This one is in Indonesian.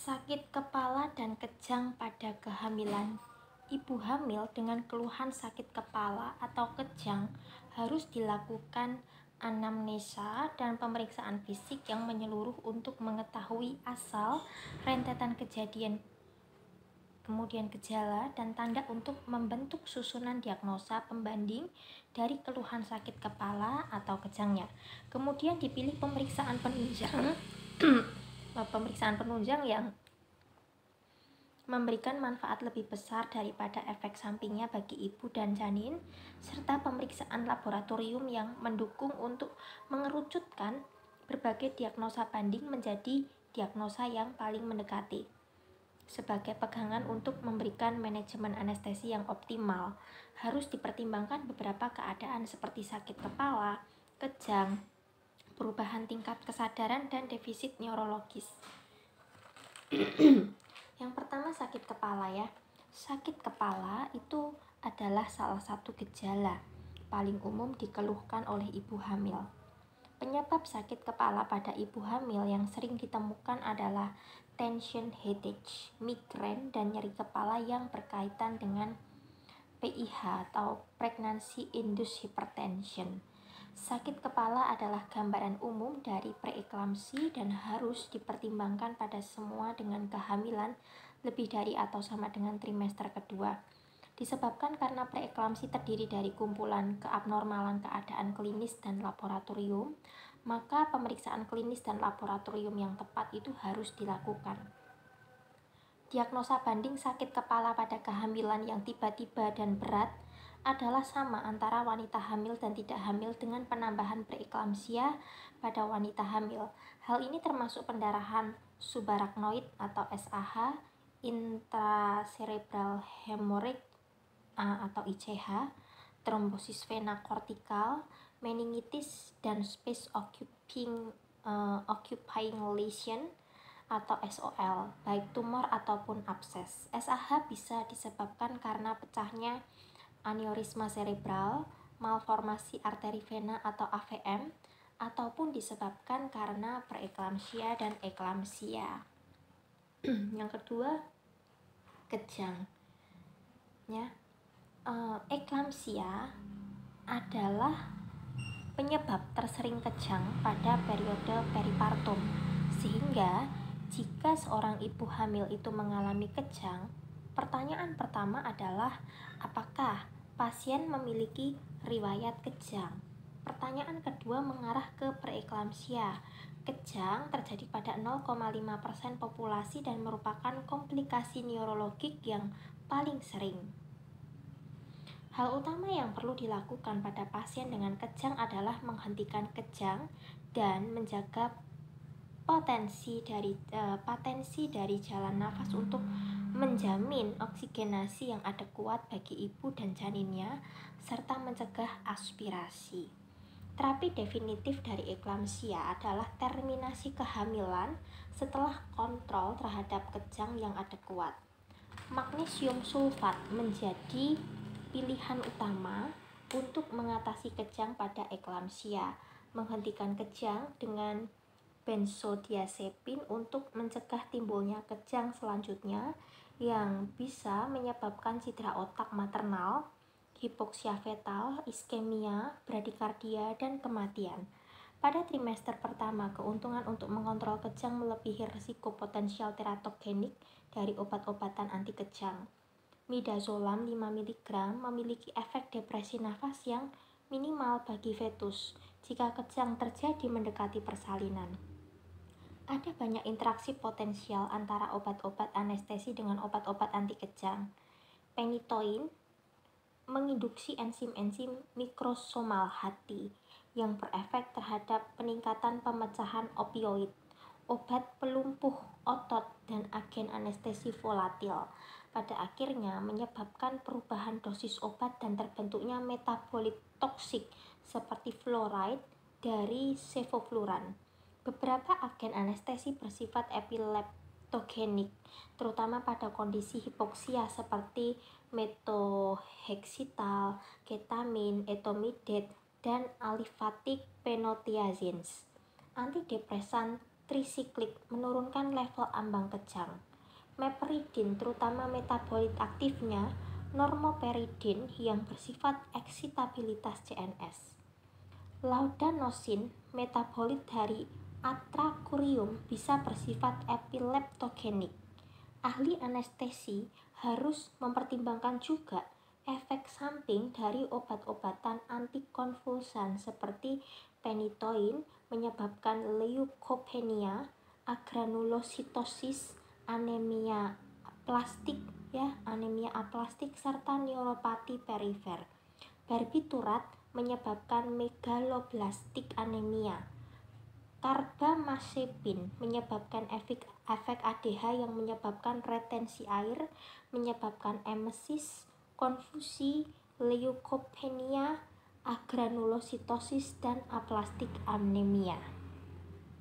Sakit kepala dan kejang pada kehamilan. Ibu hamil dengan keluhan sakit kepala atau kejang harus dilakukan anamnesa dan pemeriksaan fisik yang menyeluruh untuk mengetahui asal, rentetan kejadian, kemudian gejala dan tanda untuk membentuk susunan diagnosa pembanding dari keluhan sakit kepala atau kejangnya. Kemudian dipilih pemeriksaan penunjang yang memberikan manfaat lebih besar daripada efek sampingnya bagi ibu dan janin, serta pemeriksaan laboratorium yang mendukung untuk mengerucutkan berbagai diagnosa banding menjadi diagnosa yang paling mendekati. Sebagai pegangan untuk memberikan manajemen anestesi yang optimal, harus dipertimbangkan beberapa keadaan seperti sakit kepala, kejang, perubahan tingkat kesadaran, dan defisit neurologis. Yang pertama, sakit kepala ya. Sakit kepala itu adalah salah satu gejala paling umum dikeluhkan oleh ibu hamil. Penyebab sakit kepala pada ibu hamil yang sering ditemukan adalah tension headache, migrain, dan nyeri kepala yang berkaitan dengan PIH atau Pregnancy Induced Hypertension. Sakit kepala adalah gambaran umum dari preeklamsi dan harus dipertimbangkan pada semua dengan kehamilan lebih dari atau sama dengan trimester kedua. Disebabkan karena preeklamsi terdiri dari kumpulan keabnormalan keadaan klinis dan laboratorium, maka pemeriksaan klinis dan laboratorium yang tepat itu harus dilakukan. Diagnosa banding sakit kepala pada kehamilan yang tiba-tiba dan berat adalah sama antara wanita hamil dan tidak hamil dengan penambahan preeklamsia pada wanita hamil. Hal ini termasuk pendarahan subarachnoid atau SAH, intracerebral hemorrhage atau ICH, trombosis vena kortikal, meningitis, dan space occupying lesion atau SOL, baik tumor ataupun abses. SAH bisa disebabkan karena pecahnya aneurisma cerebral, malformasi arteri vena atau AVM, ataupun disebabkan karena preeklamsia dan eklamsia. Yang kedua, kejang ya. Eklamsia adalah penyebab tersering kejang pada periode peripartum, sehingga jika seorang ibu hamil itu mengalami kejang, pertanyaan pertama adalah apakah pasien memiliki riwayat kejang. Pertanyaan kedua mengarah ke preeklamsia. Kejang terjadi pada 0,5% populasi dan merupakan komplikasi neurologik yang paling sering. Hal utama yang perlu dilakukan pada pasien dengan kejang adalah menghentikan kejang dan menjaga patensi dari jalan nafas untuk menjamin oksigenasi yang adekuat bagi ibu dan janinnya serta mencegah aspirasi. Terapi definitif dari eklamsia adalah terminasi kehamilan setelah kontrol terhadap kejang yang adekuat. Magnesium sulfat menjadi pilihan utama untuk mengatasi kejang pada eklamsia. Menghentikan kejang dengan benzodiazepin untuk mencegah timbulnya kejang selanjutnya yang bisa menyebabkan cedera otak maternal, hipoksia fetal, iskemia, bradikardia, dan kematian. Pada trimester pertama, keuntungan untuk mengontrol kejang melebihi risiko potensial teratogenik dari obat-obatan anti kejang. Midazolam 5 mg memiliki efek depresi nafas yang minimal bagi fetus jika kejang terjadi mendekati persalinan. Ada banyak interaksi potensial antara obat-obat anestesi dengan obat-obat anti kejang. Phenytoin menginduksi enzim-enzim mikrosomal hati yang berefek terhadap peningkatan pemecahan opioid, obat pelumpuh otot, dan agen anestesi volatil. Pada akhirnya menyebabkan perubahan dosis obat dan terbentuknya metabolit toksik seperti fluoride dari sevofluran. Beberapa agen anestesi bersifat epileptogenik, terutama pada kondisi hipoksia seperti methohexital, ketamin, etomidate, dan aliphatic phenothiazines. Antidepresan trisiklik menurunkan level ambang kejang. Meperidin, terutama metabolit aktifnya normoperidin yang bersifat eksitabilitas CNS. Laudanosin, metabolit dari atracurium, bisa bersifat epileptogenik. Ahli anestesi harus mempertimbangkan juga efek samping dari obat-obatan antikonvulsan seperti phenytoin menyebabkan leukopenia, agranulositosis, anemia aplastik serta neuropati perifer. Barbiturat menyebabkan megaloblastik anemia. Carbamazepin menyebabkan efek ADH yang menyebabkan retensi air, menyebabkan emesis, konfusi, leukopenia, agranulositosis, dan aplastik anemia.